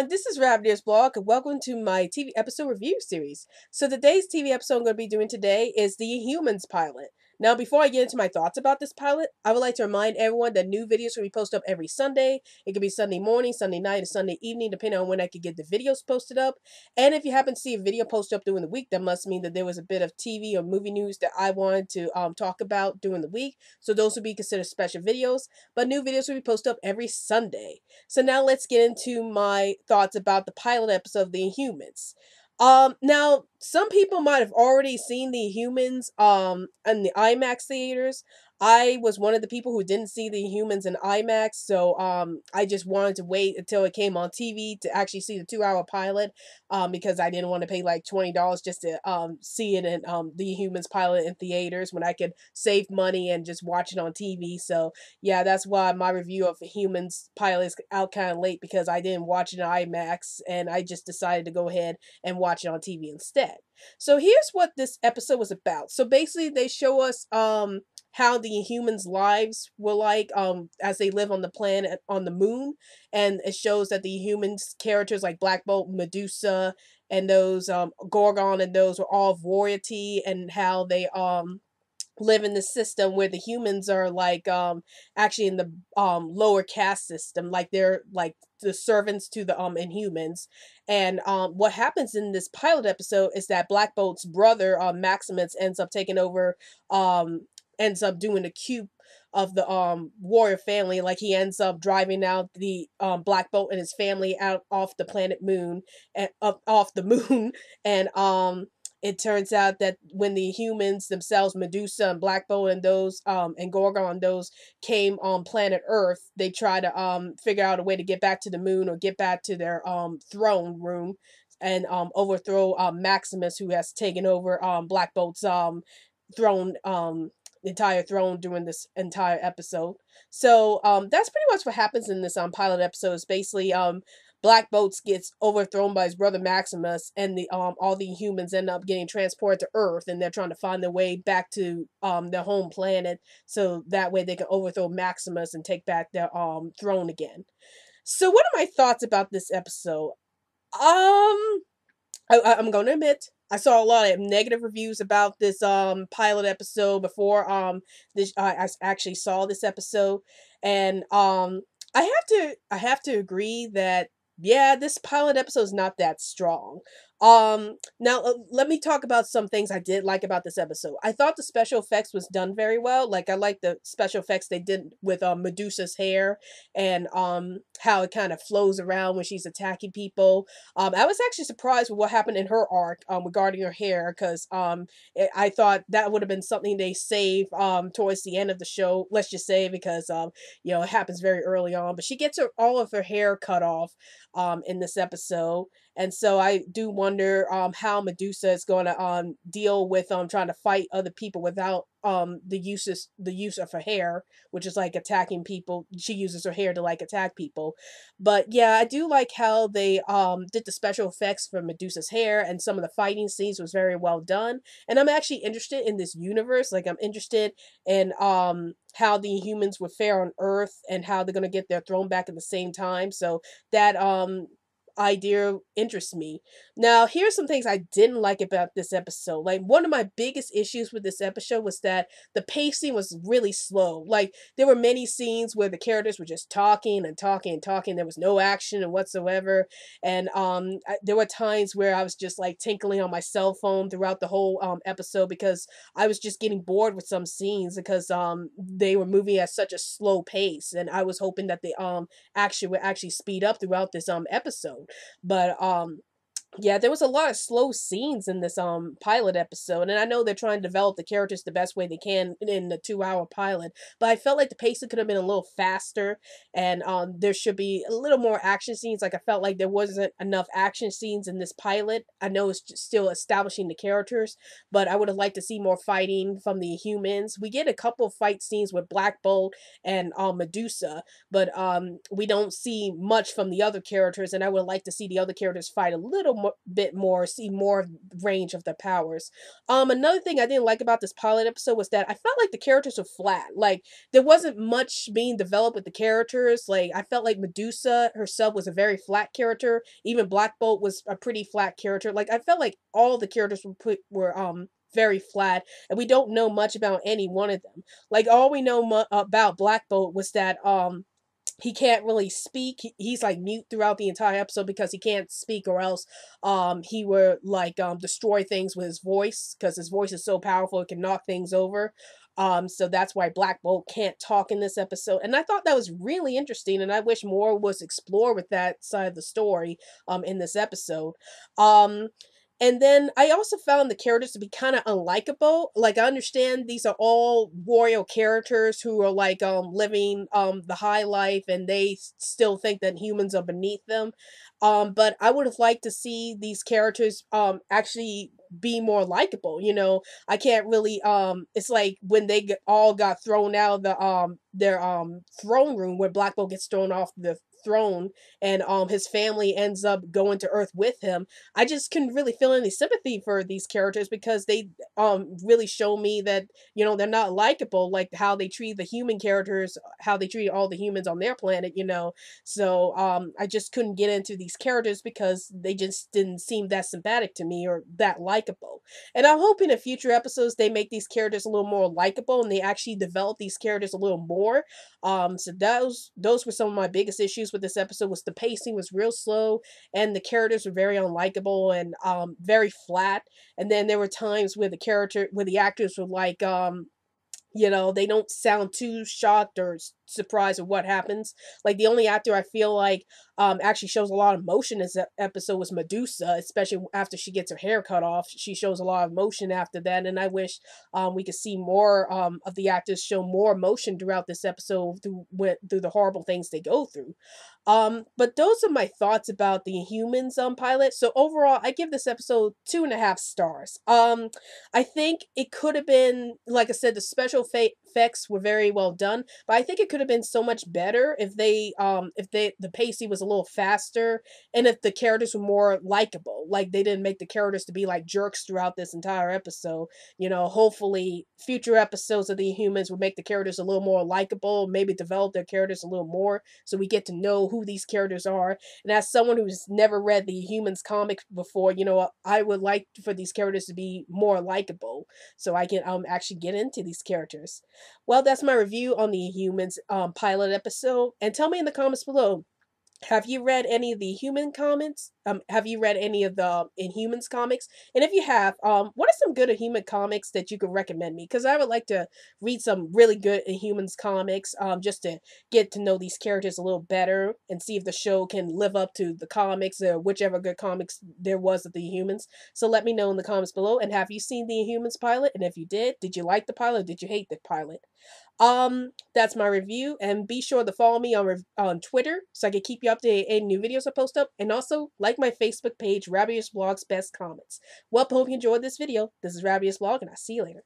everyone, this is Rabbitearsblog, and welcome to my TV episode review series. So today's TV episode I'm going to be doing today is the Inhumans pilot. Now, before I get into my thoughts about this pilot, I would like to remind everyone that new videos will be posted up every Sunday. It could be Sunday morning, Sunday night, or Sunday evening, depending on when I could get the videos posted up. And if you happen to see a video posted up during the week, that must mean that there was a bit of TV or movie news that I wanted to talk about during the week. So those would be considered special videos. But new videos will be posted up every Sunday. So now let's get into my thoughts about the pilot episode of The Inhumans. Now some people might have already seen The Inhumans in the IMAX theaters. I was one of the people who didn't see The Inhumans in IMAX, so I just wanted to wait until it came on TV to actually see the 2-hour pilot, because I didn't want to pay like $20 just to see it in The Inhumans pilot in theaters when I could save money and just watch it on TV. So yeah, that's why my review of The Humans pilot is out kind of late, because I didn't watch it in IMAX and I just decided to go ahead and watch it on TV instead. So here's what this episode was about. So basically they show us how the Inhumans' lives were like as they live on the planet on the moon, and it shows that the Inhumans characters like Black Bolt, Medusa, and those Gorgon and those were all of royalty, and how they live in the system where the humans are like actually in the lower caste system, like they're like the servants to the Inhumans. And what happens in this pilot episode is that Black Bolt's brother Maximus ends up doing a coup of the warrior family. Like he ends up driving out the Black Bolt and his family out off the planet moon, and off the moon. And it turns out that when the humans themselves, Medusa and Black Bolt and those and Gorgon, those came on planet Earth, they try to figure out a way to get back to the moon or get back to their throne room and overthrow Maximus, who has taken over Black Bolt's throne, entire throne during this entire episode. So that's pretty much what happens in this pilot episode. Is basically Black Bolt gets overthrown by his brother Maximus, and the all the humans end up getting transported to Earth, and they're trying to find their way back to their home planet, so that way they can overthrow Maximus and take back their throne again. So what are my thoughts about this episode? I'm going to admit I saw a lot of negative reviews about this pilot episode before I actually saw this episode, and I have to agree that yeah, this pilot episode is not that strong. Now let me talk about some things I did like about this episode. I thought the special effects was done very well. Like I like the special effects they did with Medusa's hair, and how it kind of flows around when she's attacking people. I was actually surprised with what happened in her arc regarding her hair, because I thought that would have been something they save towards the end of the show. Let's just say, because it happens very early on, but she gets all of her hair cut off in this episode. And so I do wonder how Medusa is going to deal with trying to fight other people without the use of her hair, which is like attacking people. She uses her hair to like attack people. But yeah, I do like how they did the special effects for Medusa's hair, and some of the fighting scenes was very well done. And I'm actually interested in this universe. Like I'm interested in how the humans would fare on Earth and how they're going to get their throne back at the same time. So that idea interests me. Now, here's some things I didn't like about this episode. Like, one of my biggest issues with this episode was that the pacing was really slow. Like, there were many scenes where the characters were just talking and talking and talking. There was no action whatsoever. And there were times where I was just like tinkling on my cell phone throughout the whole episode, because I was just getting bored with some scenes, because they were moving at such a slow pace, and I was hoping that the action would actually speed up throughout this episode. But yeah, there was a lot of slow scenes in this pilot episode, and I know they're trying to develop the characters the best way they can in the 2-hour pilot, but I felt like the pacing could have been a little faster, and there should be a little more action scenes. Like I felt like there wasn't enough action scenes in this pilot. I know it's just still establishing the characters, but I would have liked to see more fighting from the humans. We get a couple of fight scenes with Black Bolt and Medusa, but we don't see much from the other characters, and I would like to see the other characters fight a little bit more, see more range of their powers. Another thing I didn't like about this pilot episode was that I felt like the characters were flat. Like there wasn't much being developed with the characters. Like I felt like Medusa herself was a very flat character. Even Black Bolt was a pretty flat character. Like I felt like all the characters were very flat, and we don't know much about any one of them. Like all we know about Black Bolt was that he can't really speak. He's like mute throughout the entire episode because he can't speak, or else he would like destroy things with his voice, because his voice is so powerful it can knock things over. So that's why Black Bolt can't talk in this episode, and I thought that was really interesting, and I wish more was explored with that side of the story in this episode. um and then I also found the characters to be kind of unlikable. Like I understand these are all royal characters who are like living the high life, and they still think that humans are beneath them. But I would have liked to see these characters actually be more likable. You know, I can't really it's like when they all got thrown out of their throne room, where Black Bolt gets thrown off the throne, and his family ends up going to Earth with him. I just couldn't really feel any sympathy for these characters, because they really show me that, you know, they're not likable, like how they treat the human characters, how they treat all the humans on their planet, you know. So I just couldn't get into these characters because they just didn't seem that sympathetic to me or that likable. And I'm hoping in future episodes they make these characters a little more likable, and they actually develop these characters a little more. So those were some of my biggest issues with this episode. Was the pacing was real slow, and the characters were very unlikable and very flat. And then there were times where the actors were like you know, they don't sound too shocked or surprised at what happens. Like the only actor I feel like actually shows a lot of emotion in this episode was Medusa, especially after she gets her hair cut off. She shows a lot of emotion after that, and I wish we could see more of the actors show more emotion throughout this episode through the horrible things they go through. But those are my thoughts about the Inhumans pilot. So overall, I give this episode 2.5 stars. I think it could have been, like I said, the special effects were very well done, but I think it could have been so much better if the pacing was a little faster, and if the characters were more likable. Like they didn't make the characters to be like jerks throughout this entire episode. You know, hopefully future episodes of the Inhumans would make the characters a little more likable, maybe develop their characters a little more, so we get to know who these characters are. And as someone who's never read the Humans comics before, you know, I would like for these characters to be more likable, so I can actually get into these characters. Well, that's my review on the Humans pilot episode. And tell me in the comments below, have you read any of the human comments? Have you read any of the Inhumans comics? And if you have, what are some good Inhuman comics that you could recommend me? Because I would like to read some really good Inhumans comics, just to get to know these characters a little better and see if the show can live up to the comics or whichever good comics there was of the Inhumans. So let me know in the comments below. And have you seen the Inhumans pilot? And if you did you like the pilot? Or did you hate the pilot? That's my review, and be sure to follow me on Twitter so I can keep you updated any new videos I post up, and also like my Facebook page, Rabbitearsblog's Best Comments. Well, hope you enjoyed this video. This is Rabbitearsblog, and I'll see you later.